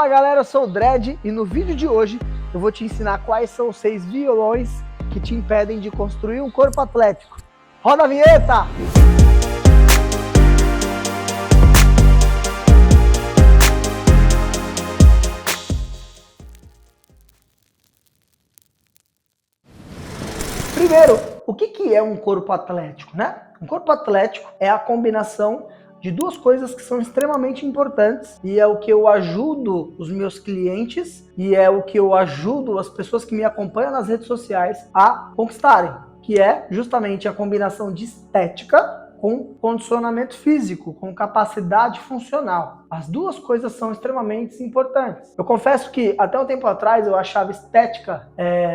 Fala galera, eu sou o Dredd e no vídeo de hoje eu vou te ensinar quais são os 6 vilões que te impedem de construir um corpo atlético. Roda a vinheta! Primeiro, o que é um corpo atlético, né? Um corpo atlético é a combinação de duas coisas que são extremamente importantes e é o que eu ajudo os meus clientes e é o que eu ajudo as pessoas que me acompanham nas redes sociais a conquistarem, que é justamente a combinação de estética com condicionamento físico, com capacidade funcional. As duas coisas são extremamente importantes. Eu confesso que até um tempo atrás eu achava estética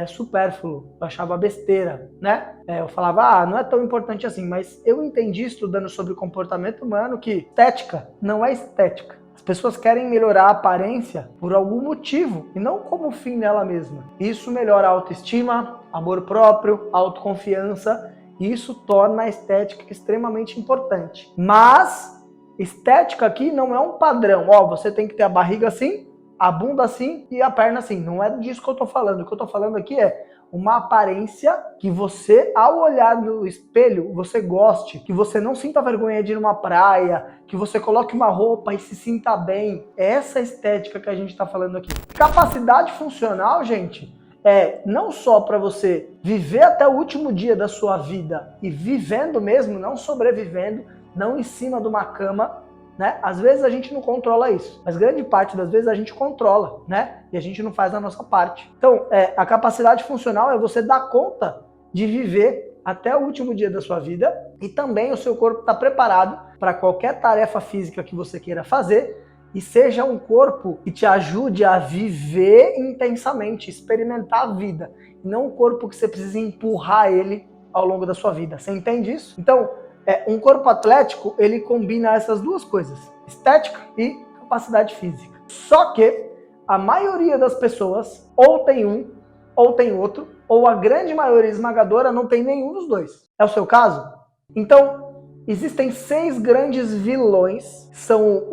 supérfluo, eu achava besteira, né? Eu falava, não é tão importante assim, mas eu entendi estudando sobre o comportamento humano que estética não é estética. As pessoas querem melhorar a aparência por algum motivo e não como fim nela mesma. Isso melhora a autoestima, amor próprio, autoconfiança. E isso torna a estética extremamente importante. Mas estética aqui não é um padrão. Você tem que ter a barriga assim, a bunda assim e a perna assim. Não é disso que eu tô falando. O que eu tô falando aqui é uma aparência que você, ao olhar no espelho, você goste, que você não sinta vergonha de ir numa praia, que você coloque uma roupa e se sinta bem. É essa estética que a gente tá falando aqui. Capacidade funcional, gente, não só para você viver até o último dia da sua vida e vivendo mesmo, não sobrevivendo, não em cima de uma cama, né? Às vezes a gente não controla isso, mas grande parte das vezes a gente controla, né? E a gente não faz a nossa parte. Então, a capacidade funcional é você dar conta de viver até o último dia da sua vida e também o seu corpo está preparado para qualquer tarefa física que você queira fazer e seja um corpo que te ajude a viver intensamente, experimentar a vida, e não um corpo que você precisa empurrar ele ao longo da sua vida. Você entende isso? Então, um corpo atlético, ele combina essas duas coisas, estética e capacidade física. Só que a maioria das pessoas ou tem um, ou tem outro, ou a grande maioria esmagadora não tem nenhum dos dois. É o seu caso? Então, existem 6 grandes vilões, são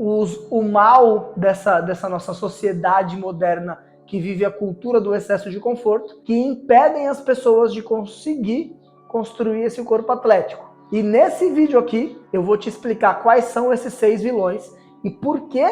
o mal dessa nossa sociedade moderna que vive a cultura do excesso de conforto, que impedem as pessoas de conseguir construir esse corpo atlético. E nesse vídeo aqui, eu vou te explicar quais são esses 6 vilões e por que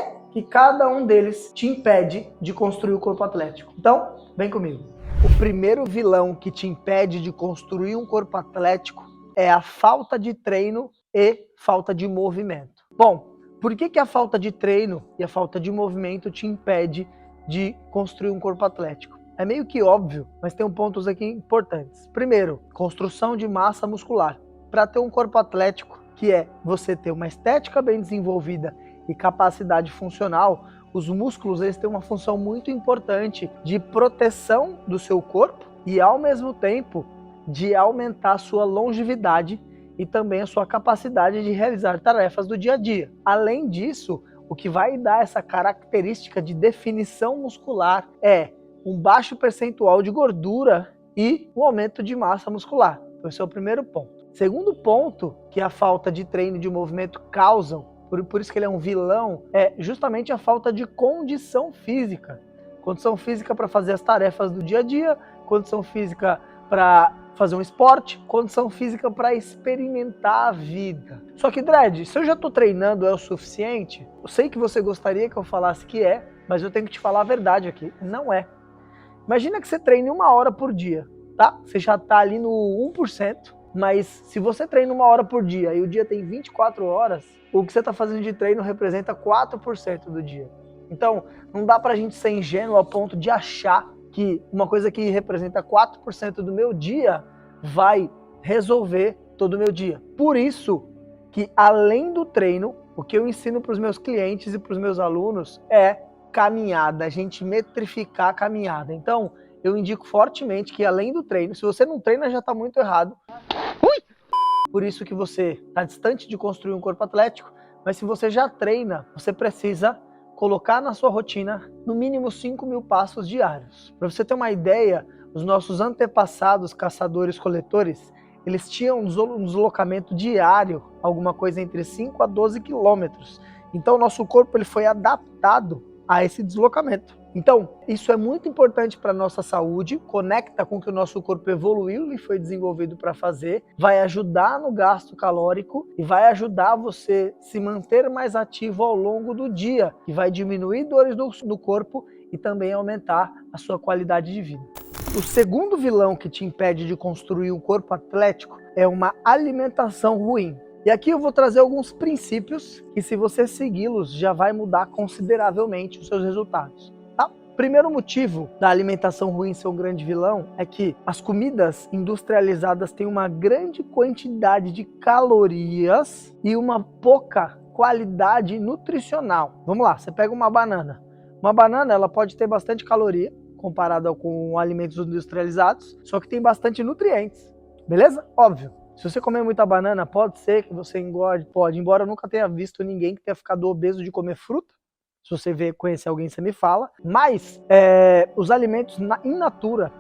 cada um deles te impede de construir o corpo atlético. Então, vem comigo. O primeiro vilão que te impede de construir um corpo atlético é a falta de treino e falta de movimento. Bom, por que a falta de treino e a falta de movimento te impede de construir um corpo atlético? É meio que óbvio, mas tem pontos aqui importantes. Primeiro, construção de massa muscular. Para ter um corpo atlético, que é você ter uma estética bem desenvolvida e capacidade funcional, os músculos eles têm uma função muito importante de proteção do seu corpo e, ao mesmo tempo, de aumentar a sua longevidade e também a sua capacidade de realizar tarefas do dia a dia. Além disso, o que vai dar essa característica de definição muscular é um baixo percentual de gordura e um aumento de massa muscular. Então, esse é o primeiro ponto. Segundo ponto que a falta de treino e de movimento causam, por isso que ele é um vilão, é justamente a falta de condição física. Condição física para fazer as tarefas do dia a dia, condição física para fazer um esporte, condição física para experimentar a vida. Só que, Dredd, se eu já estou treinando é o suficiente? Eu sei que você gostaria que eu falasse que é, mas eu tenho que te falar a verdade aqui, não é. Imagina que você treine 1 hora por dia, tá? Você já está ali no 1%, mas se você treina 1 hora por dia e o dia tem 24 horas, o que você está fazendo de treino representa 4% do dia. Então, não dá para a gente ser ingênuo ao ponto de achar que uma coisa que representa 4% do meu dia vai resolver todo o meu dia. Por isso que, além do treino, o que eu ensino para os meus clientes e para os meus alunos é caminhada, a gente metrificar a caminhada. Então, eu indico fortemente que, além do treino, se você não treina, já está muito errado. Por isso que você está distante de construir um corpo atlético, mas se você já treina, você precisa colocar na sua rotina no mínimo 5.000 passos diários. Para você ter uma ideia, os nossos antepassados caçadores-coletores, eles tinham um deslocamento diário, alguma coisa entre 5 a 12 quilômetros. Então o nosso corpo ele foi adaptado a esse deslocamento. Então, isso é muito importante para a nossa saúde, conecta com o que o nosso corpo evoluiu e foi desenvolvido para fazer, vai ajudar no gasto calórico e vai ajudar você se manter mais ativo ao longo do dia, e vai diminuir dores no corpo e também aumentar a sua qualidade de vida. O segundo vilão que te impede de construir um corpo atlético é uma alimentação ruim. E aqui eu vou trazer alguns princípios que, se você segui-los, já vai mudar consideravelmente os seus resultados. Tá? Primeiro motivo da alimentação ruim ser um grande vilão é que as comidas industrializadas têm uma grande quantidade de calorias e uma pouca qualidade nutricional. Vamos lá, você pega uma banana. Uma banana, ela pode ter bastante caloria comparada com alimentos industrializados, só que tem bastante nutrientes. Beleza? Óbvio. Se você comer muita banana, pode ser que você engorde, pode, embora eu nunca tenha visto ninguém que tenha ficado obeso de comer fruta. Se você conhecer alguém, você me fala. Mas os alimentos in natura,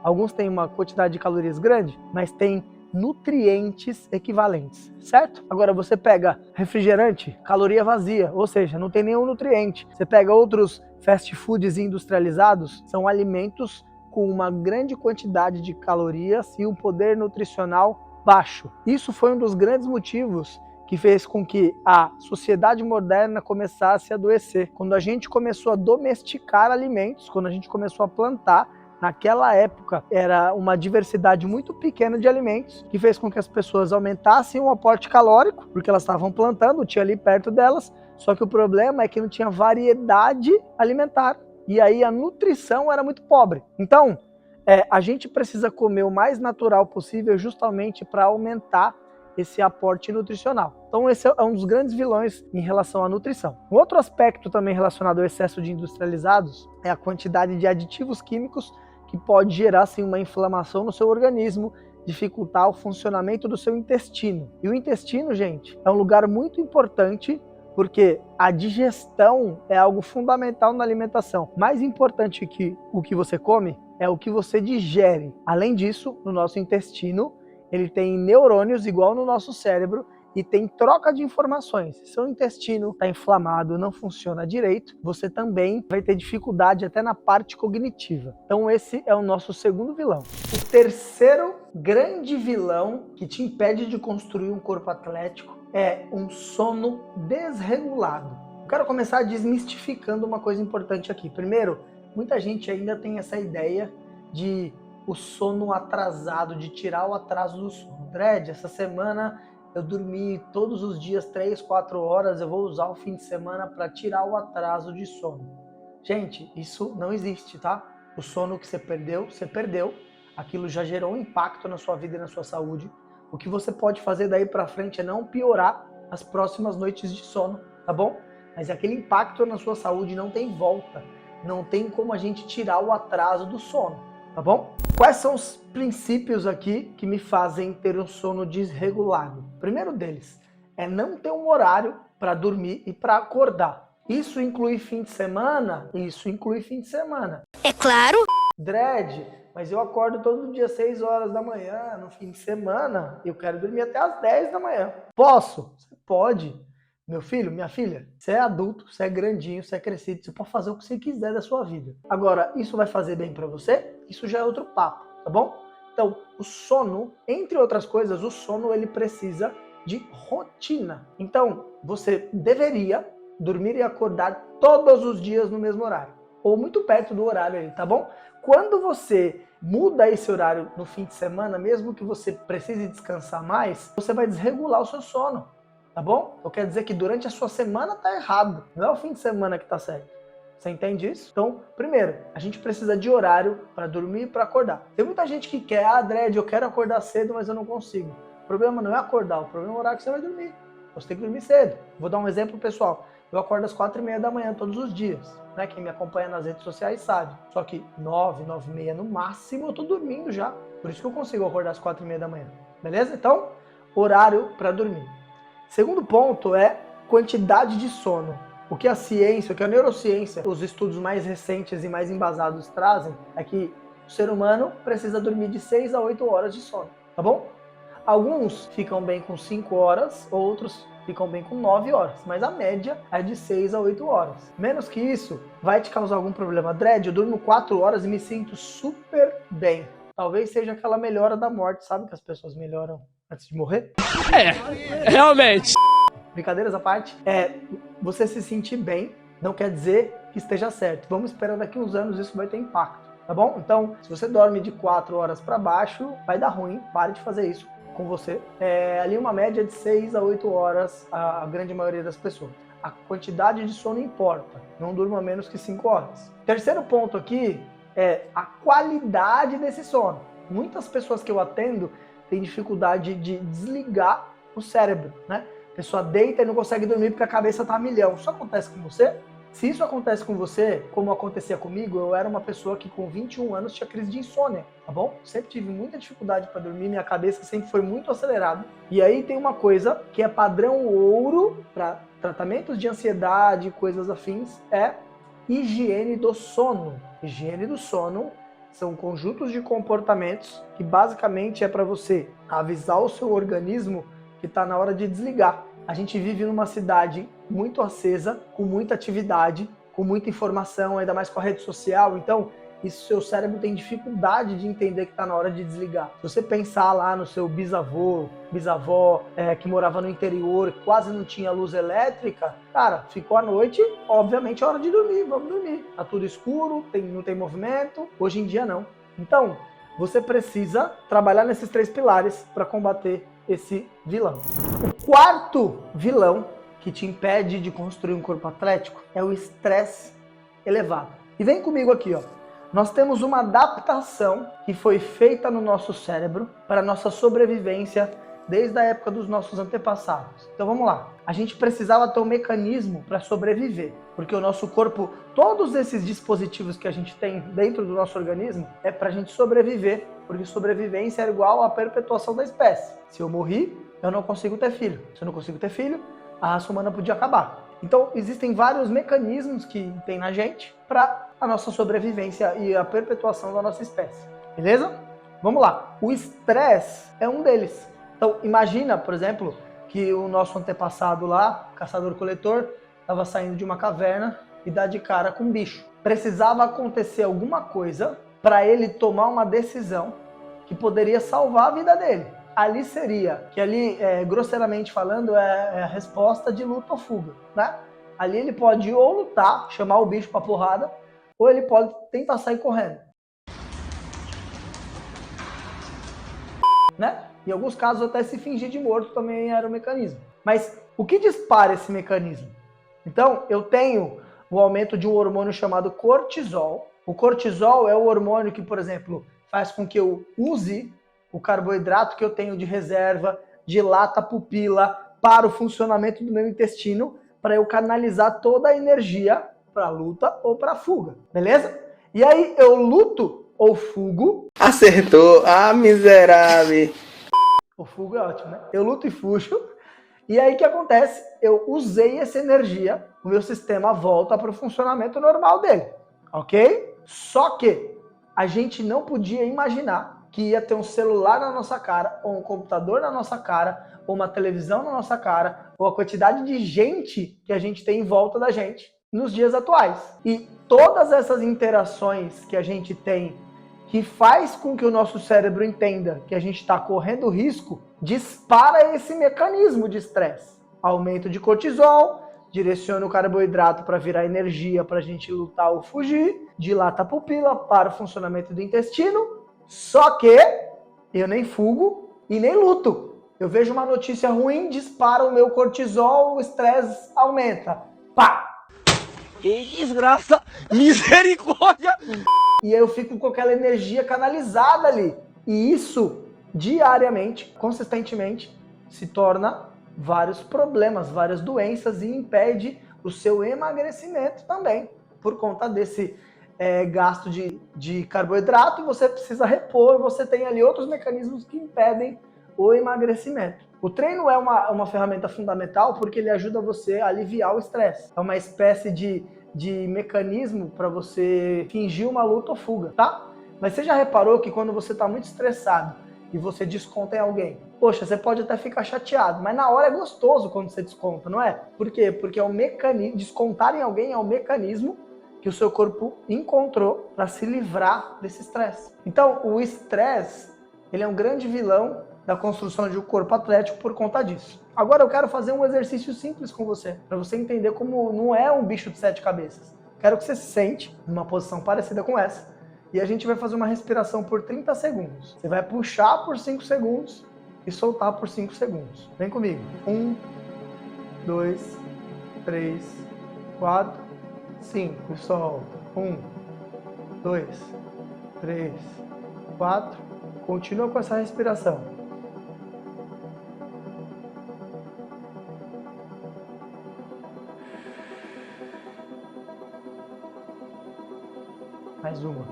alguns têm uma quantidade de calorias grande, mas tem nutrientes equivalentes, certo? Agora você pega refrigerante, caloria vazia, ou seja, não tem nenhum nutriente. Você pega outros fast foods industrializados, são alimentos com uma grande quantidade de calorias e um poder nutricional baixo. Isso foi um dos grandes motivos que fez com que a sociedade moderna começasse a adoecer. Quando a gente começou a domesticar alimentos, quando a gente começou a plantar, naquela época era uma diversidade muito pequena de alimentos, que fez com que as pessoas aumentassem o aporte calórico, porque elas estavam plantando, tinha ali perto delas, só que o problema é que não tinha variedade alimentar. E aí a nutrição era muito pobre. Então, a gente precisa comer o mais natural possível justamente para aumentar esse aporte nutricional. Então esse é um dos grandes vilões em relação à nutrição. Um outro aspecto também relacionado ao excesso de industrializados é a quantidade de aditivos químicos que pode gerar sim, uma inflamação no seu organismo, dificultar o funcionamento do seu intestino. E o intestino, gente, é um lugar muito importante porque a digestão é algo fundamental na alimentação. Mais importante que o que você come é o que você digere. Além disso, no nosso intestino, ele tem neurônios igual no nosso cérebro e tem troca de informações. Se seu intestino está inflamado, não funciona direito, você também vai ter dificuldade até na parte cognitiva. Então esse é o nosso segundo vilão. O terceiro grande vilão que te impede de construir um corpo atlético é um sono desregulado. Eu quero começar desmistificando uma coisa importante aqui. Primeiro, muita gente ainda tem essa ideia de o sono atrasado, de tirar o atraso do sono. Dredd, essa semana eu dormi todos os dias 3, 4 horas, eu vou usar o fim de semana para tirar o atraso de sono. Gente, isso não existe, tá? O sono que você perdeu. Aquilo já gerou um impacto na sua vida e na sua saúde. O que você pode fazer daí para frente é não piorar as próximas noites de sono, tá bom? Mas aquele impacto na sua saúde não tem volta. Não tem como a gente tirar o atraso do sono, tá bom? Quais são os princípios aqui que me fazem ter um sono desregulado? O primeiro deles é não ter um horário para dormir e para acordar. Isso inclui fim de semana? Isso inclui fim de semana. É claro. Dredd, mas eu acordo todo dia 6 horas da manhã, no fim de semana, eu quero dormir até as 10 da manhã. Posso? Você pode. Meu filho, minha filha, você é adulto, você é grandinho, você é crescido, você pode fazer o que você quiser da sua vida. Agora, isso vai fazer bem para você? Isso já é outro papo, tá bom? Então, o sono, entre outras coisas, o sono ele precisa de rotina. Então, você deveria dormir e acordar todos os dias no mesmo horário, ou muito perto do horário aí, tá bom? Quando você muda esse horário no fim de semana, mesmo que você precise descansar mais, você vai desregular o seu sono. Tá bom? Então quer dizer que durante a sua semana tá errado. Não é o fim de semana que tá certo. Você entende isso? Então, primeiro, a gente precisa de horário para dormir e para acordar. Tem muita gente que quer, Dredd, eu quero acordar cedo, mas eu não consigo. O problema não é acordar, o problema é o horário que você vai dormir. Você tem que dormir cedo. Vou dar um exemplo, pessoal. Eu acordo às 4h30 da manhã todos os dias. Né? Quem me acompanha nas redes sociais sabe. Só que 9, 9h30 no máximo eu tô dormindo já. Por isso que eu consigo acordar às 4h30 da manhã. Beleza? Então, horário para dormir. Segundo ponto é quantidade de sono. O que a ciência, o que a neurociência, os estudos mais recentes e mais embasados trazem é que o ser humano precisa dormir de 6 a 8 horas de sono, tá bom? Alguns ficam bem com 5 horas, outros ficam bem com 9 horas, mas a média é de 6 a 8 horas. Menos que isso, vai te causar algum problema. Dredd, eu durmo 4 horas e me sinto super bem. Talvez seja aquela melhora da morte, sabe que as pessoas melhoram antes de morrer? Realmente. Brincadeiras à parte, você se sentir bem não quer dizer que esteja certo. Vamos esperar daqui uns anos isso vai ter impacto, tá bom? Então, se você dorme de 4 horas para baixo, vai dar ruim, pare de fazer isso com você. Ali uma média de 6 a 8 horas, a grande maioria das pessoas. A quantidade de sono importa, não durma menos que 5 horas. Terceiro ponto aqui é a qualidade desse sono. Muitas pessoas que eu atendo têm dificuldade de desligar o cérebro, né? A pessoa deita e não consegue dormir porque a cabeça tá a milhão. Isso acontece com você? Se isso acontece com você, como acontecia comigo, eu era uma pessoa que com 21 anos tinha crise de insônia, tá bom? Sempre tive muita dificuldade para dormir, minha cabeça sempre foi muito acelerada. E aí tem uma coisa que é padrão ouro para tratamentos de ansiedade, coisas afins, é higiene do sono. Higiene do sono são conjuntos de comportamentos que basicamente é para você avisar o seu organismo que está na hora de desligar. A gente vive numa cidade muito acesa, com muita atividade, com muita informação, ainda mais com a rede social, então isso seu cérebro tem dificuldade de entender que está na hora de desligar. Se você pensar lá no seu bisavô, bisavó, que morava no interior, quase não tinha luz elétrica, cara, ficou à noite, obviamente é hora de dormir, vamos dormir. Tá tudo escuro, não tem movimento, hoje em dia não. Então, você precisa trabalhar nesses 3 pilares para combater esse vilão. O quarto vilão que te impede de construir um corpo atlético é o estresse elevado. E vem comigo aqui, ó. Nós temos uma adaptação que foi feita no nosso cérebro para a nossa sobrevivência desde a época dos nossos antepassados. Então vamos lá. A gente precisava ter um mecanismo para sobreviver, porque o nosso corpo, todos esses dispositivos que a gente tem dentro do nosso organismo é para a gente sobreviver, porque sobrevivência é igual à perpetuação da espécie. Se eu morri, eu não consigo ter filho. Se eu não consigo ter filho, a raça humana podia acabar. Então existem vários mecanismos que tem na gente para a nossa sobrevivência e a perpetuação da nossa espécie. Beleza? Vamos lá. O estresse é um deles. Então, imagina, por exemplo, que o nosso antepassado lá, caçador-coletor, estava saindo de uma caverna e dá de cara com um bicho. Precisava acontecer alguma coisa para ele tomar uma decisão que poderia salvar a vida dele. Ali seria, que ali, grosseiramente falando, é a resposta de luta ou fuga, né? Ali ele pode ou lutar, chamar o bicho pra porrada, ou ele pode tentar sair correndo. Né? Em alguns casos até se fingir de morto também era o mecanismo. Mas o que dispara esse mecanismo? Então, eu tenho o aumento de um hormônio chamado cortisol. O cortisol é o hormônio que, por exemplo, faz com que eu use o carboidrato que eu tenho de reserva, dilata a pupila para o funcionamento do meu intestino, para eu canalizar toda a energia para a luta ou para a fuga, beleza? E aí eu luto ou fugo. Acertou, miserável. O fugo é ótimo, né? Eu luto e fujo. E aí o que acontece? Eu usei essa energia, o meu sistema volta para o funcionamento normal dele, ok? Só que a gente não podia imaginar que ia ter um celular na nossa cara, ou um computador na nossa cara, ou uma televisão na nossa cara, ou a quantidade de gente que a gente tem em volta da gente nos dias atuais. E todas essas interações que a gente tem, que faz com que o nosso cérebro entenda que a gente está correndo risco, dispara esse mecanismo de estresse. Aumento de cortisol, direciona o carboidrato para virar energia para a gente lutar ou fugir, dilata a pupila para o funcionamento do intestino. Só que eu nem fugo e nem luto. Eu vejo uma notícia ruim, dispara o meu cortisol, o estresse aumenta. Pá! Que desgraça! Misericórdia! E aí eu fico com aquela energia canalizada ali. E isso, diariamente, consistentemente, se torna vários problemas, várias doenças e impede o seu emagrecimento também. Por conta desse gasto de carboidrato, você precisa repor, você tem ali outros mecanismos que impedem o emagrecimento. O treino é uma ferramenta fundamental porque ele ajuda você a aliviar o estresse. É uma espécie de mecanismo para você fingir uma luta ou fuga, tá? Mas você já reparou que quando você está muito estressado e você desconta em alguém, Poxa, você pode até ficar chateado, mas na hora é gostoso quando você desconta, não é? Por quê? Porque é o mecanismo, descontar em alguém é o mecanismo que o seu corpo encontrou para se livrar desse estresse. Então, o estresse, ele é um grande vilão da construção de um corpo atlético por conta disso. Agora eu quero fazer um exercício simples com você, para você entender como não é um bicho de 7 cabeças. Quero que você se sente numa posição parecida com essa e a gente vai fazer uma respiração por 30 segundos. Você vai puxar por 5 segundos e soltar por 5 segundos. Vem comigo. 1, 2, 3, 4, 5. E solta. 1, 2, 3, 4. Continua com essa respiração. Mais uma.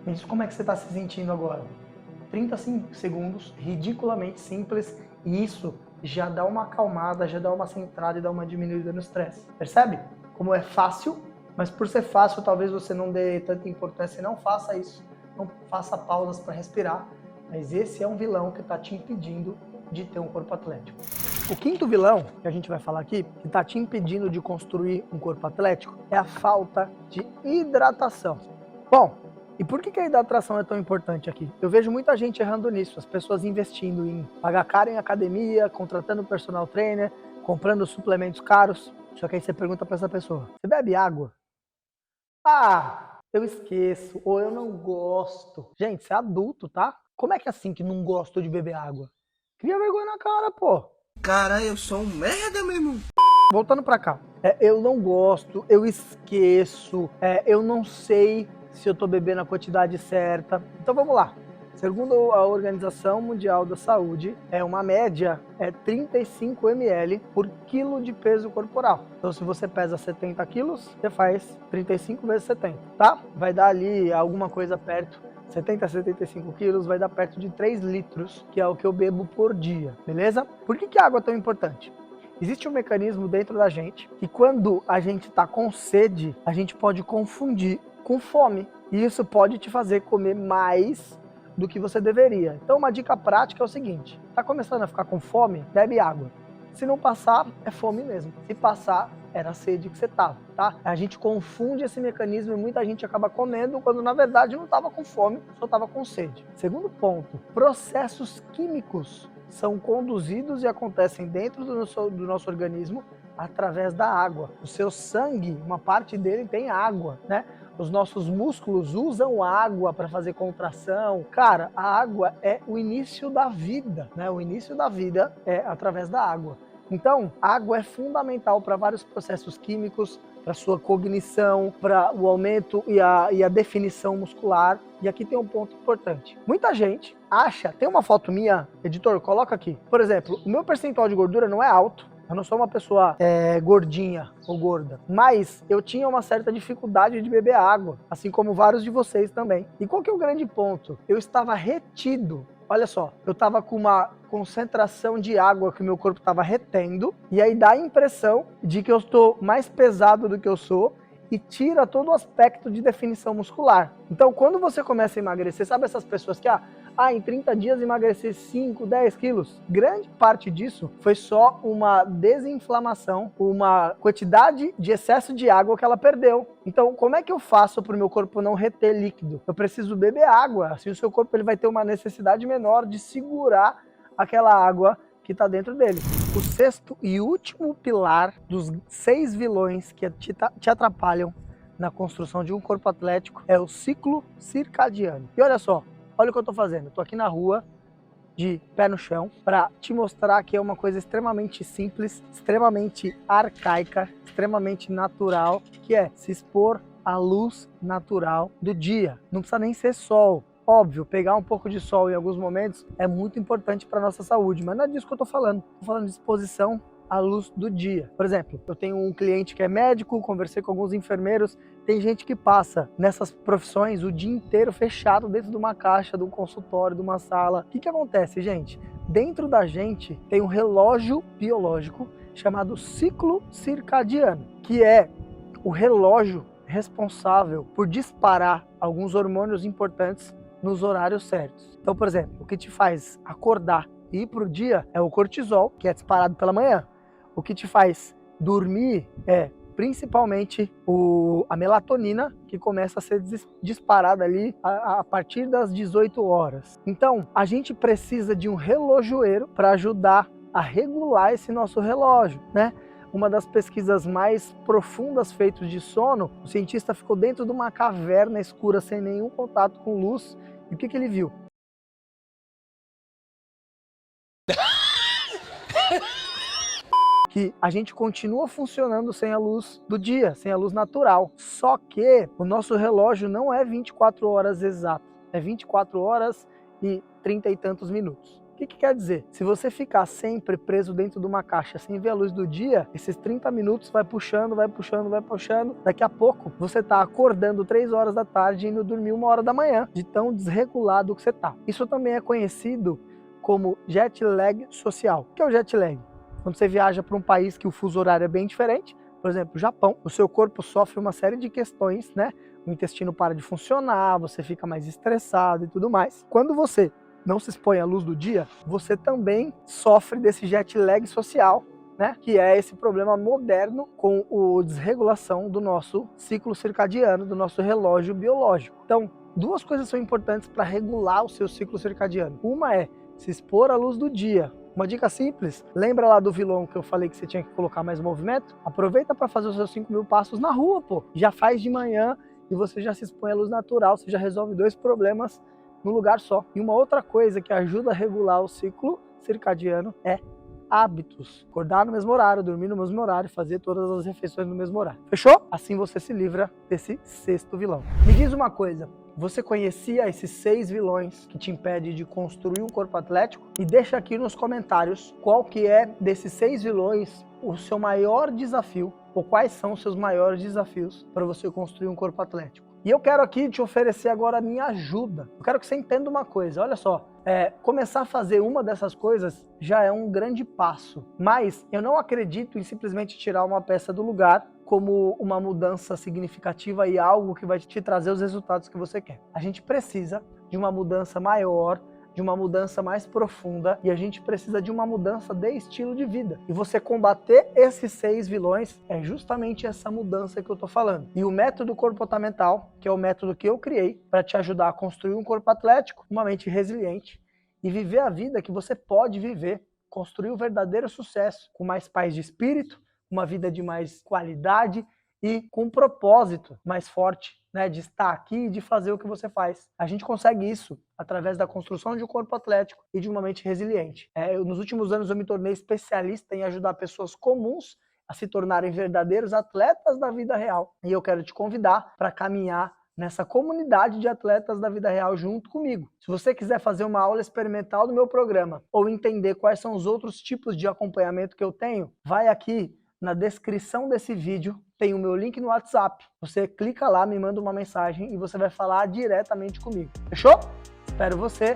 Mas como é que você está se sentindo agora? 30 segundos, ridiculamente simples, e isso já dá uma acalmada, já dá uma centrada e dá uma diminuída no estresse. Percebe? Como é fácil, mas por ser fácil, talvez você não dê tanta importância e não faça isso. Não faça pausas para respirar. Mas esse é um vilão que está te impedindo de ter um corpo atlético. O quinto vilão que a gente vai falar aqui, que está te impedindo de construir um corpo atlético, é a falta de hidratação. Bom, e por que a hidratação é tão importante aqui? Eu vejo muita gente errando nisso, as pessoas investindo em pagar caro em academia, contratando personal trainer, comprando suplementos caros. Só que aí você pergunta para essa pessoa, você bebe água? Ah, eu esqueço, ou eu não gosto. Gente, você é adulto, tá? Como é que é assim que não gosto de beber água? Cria vergonha na cara, pô. Caralho, eu sou um merda, meu irmão. Voltando pra cá. Eu não gosto, eu esqueço, eu não sei se eu tô bebendo a quantidade certa. Então vamos lá. Segundo a Organização Mundial da Saúde, uma média 35 ml por quilo de peso corporal. Então se você pesa 70 quilos, você faz 35 vezes 70, tá? Vai dar ali alguma coisa perto 70 a 75 quilos, vai dar perto de 3 litros, que é o que eu bebo por dia, beleza? Por que a água é tão importante? Existe um mecanismo dentro da gente que quando a gente está com sede, a gente pode confundir com fome. E isso pode te fazer comer mais do que você deveria. Então uma dica prática é o seguinte, tá começando a ficar com fome? Bebe água. Se não passar, é fome mesmo. Se passar, era a sede que você tava, tá? A gente confunde esse mecanismo e muita gente acaba comendo quando na verdade não estava com fome, só estava com sede. Segundo ponto, processos químicos são conduzidos e acontecem dentro do nosso organismo através da água. O seu sangue, uma parte dele tem água, né? Os nossos músculos usam água para fazer contração. Cara, a água é o início da vida, né? O início da vida é através da água. Então, a água é fundamental para vários processos químicos, para sua cognição, para o aumento e a definição muscular. E aqui tem um ponto importante. Muita gente acha, tem uma foto minha, editor, coloca aqui. Por exemplo, o meu percentual de gordura não é alto. Eu não sou uma pessoa gordinha ou gorda, mas eu tinha uma certa dificuldade de beber água, assim como vários de vocês também. E qual que é o grande ponto? Eu estava retido. Olha só, eu estava com uma concentração de água que o meu corpo estava retendo, e aí dá a impressão de que eu estou mais pesado do que eu sou, e tira todo o aspecto de definição muscular. Então, quando você começa a emagrecer, sabe essas pessoas que, em 30 dias emagrecer 5, 10 quilos? Grande parte disso foi só uma desinflamação, uma quantidade de excesso de água que ela perdeu. Então, como é que eu faço para o meu corpo não reter líquido? Eu preciso beber água, assim o seu corpo ele vai ter uma necessidade menor de segurar aquela água que está dentro dele. O sexto e último pilar dos 6 vilões que te atrapalham na construção de um corpo atlético é o ciclo circadiano. E olha só, olha o que eu estou fazendo. Estou aqui na rua, de pé no chão, para te mostrar que é uma coisa extremamente simples, extremamente arcaica, extremamente natural, que é se expor à luz natural do dia. Não precisa nem ser sol. Óbvio, pegar um pouco de sol em alguns momentos é muito importante para a nossa saúde, mas não é disso que eu estou falando. Estou falando de exposição à luz do dia. Por exemplo, eu tenho um cliente que é médico, conversei com alguns enfermeiros, tem gente que passa nessas profissões o dia inteiro fechado dentro de uma caixa, de um consultório, de uma sala. O que acontece, gente? Dentro da gente tem um relógio biológico chamado ciclo circadiano, que é o relógio responsável por disparar alguns hormônios importantes nos horários certos. Então, por exemplo, o que te faz acordar e ir para o dia é o cortisol, que é disparado pela manhã. O que te faz dormir é principalmente a melatonina, que começa a ser disparada ali a partir das 18 horas. Então, a gente precisa de um relojoeiro para ajudar a regular esse nosso relógio, né? Uma das pesquisas mais profundas feitas de sono, o cientista ficou dentro de uma caverna escura sem nenhum contato com luz. E o que ele viu? Que a gente continua funcionando sem a luz do dia, sem a luz natural. Só que o nosso relógio não é 24 horas exato, é 24 horas e 30 e tantos minutos. O que quer dizer? Se você ficar sempre preso dentro de uma caixa sem ver a luz do dia, esses 30 minutos vai puxando, daqui a pouco você está acordando 3 horas da tarde e indo dormir 1 hora da manhã, de tão desregulado que você está. Isso também é conhecido como jet lag social. O que é o jet lag? Quando você viaja para um país que o fuso horário é bem diferente, por exemplo, o Japão, o seu corpo sofre uma série de questões, né? O intestino para de funcionar, você fica mais estressado e tudo mais. Quando você não se expõe à luz do dia, você também sofre desse jet lag social, né? Que é esse problema moderno com a desregulação do nosso ciclo circadiano, do nosso relógio biológico. Então, duas coisas são importantes para regular o seu ciclo circadiano. Uma é se expor à luz do dia. Uma dica simples, lembra lá do vilão que eu falei que você tinha que colocar mais movimento? Aproveita para fazer os seus 5.000 passos na rua, pô. Já faz de manhã e você já se expõe à luz natural, você já resolve 2 problemas no lugar só. E uma outra coisa que ajuda a regular o ciclo circadiano é hábitos. Acordar no mesmo horário, dormir no mesmo horário, fazer todas as refeições no mesmo horário. Fechou? Assim você se livra desse 6º vilão. Me diz uma coisa, você conhecia esses 6 vilões que te impedem de construir um corpo atlético? E deixa aqui nos comentários qual que é desses 6 vilões o seu maior desafio, ou quais são os seus maiores desafios para você construir um corpo atlético. E eu quero aqui te oferecer agora a minha ajuda. Eu quero que você entenda uma coisa, olha só. Começar a fazer uma dessas coisas já é um grande passo. Mas eu não acredito em simplesmente tirar uma peça do lugar como uma mudança significativa e algo que vai te trazer os resultados que você quer. A gente precisa de uma mudança maior, de uma mudança mais profunda, e a gente precisa de uma mudança de estilo de vida. E você combater esses 6 vilões é justamente essa mudança que eu tô falando. E o método comportamental, que é o método que eu criei para te ajudar a construir um corpo atlético, uma mente resiliente e viver a vida que você pode viver, construir o verdadeiro sucesso, com mais paz de espírito, uma vida de mais qualidade e com um propósito mais forte, né, de estar aqui e de fazer o que você faz. A gente consegue isso através da construção de um corpo atlético e de uma mente resiliente. Nos últimos anos eu me tornei especialista em ajudar pessoas comuns a se tornarem verdadeiros atletas da vida real. E eu quero te convidar para caminhar nessa comunidade de atletas da vida real junto comigo. Se você quiser fazer uma aula experimental do meu programa ou entender quais são os outros tipos de acompanhamento que eu tenho, vai aqui na descrição desse vídeo, tem o meu link no WhatsApp. Você clica lá, me manda uma mensagem e você vai falar diretamente comigo. Fechou? Espero você.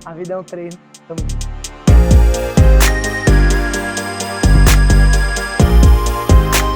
A vida é um treino. Tamo junto.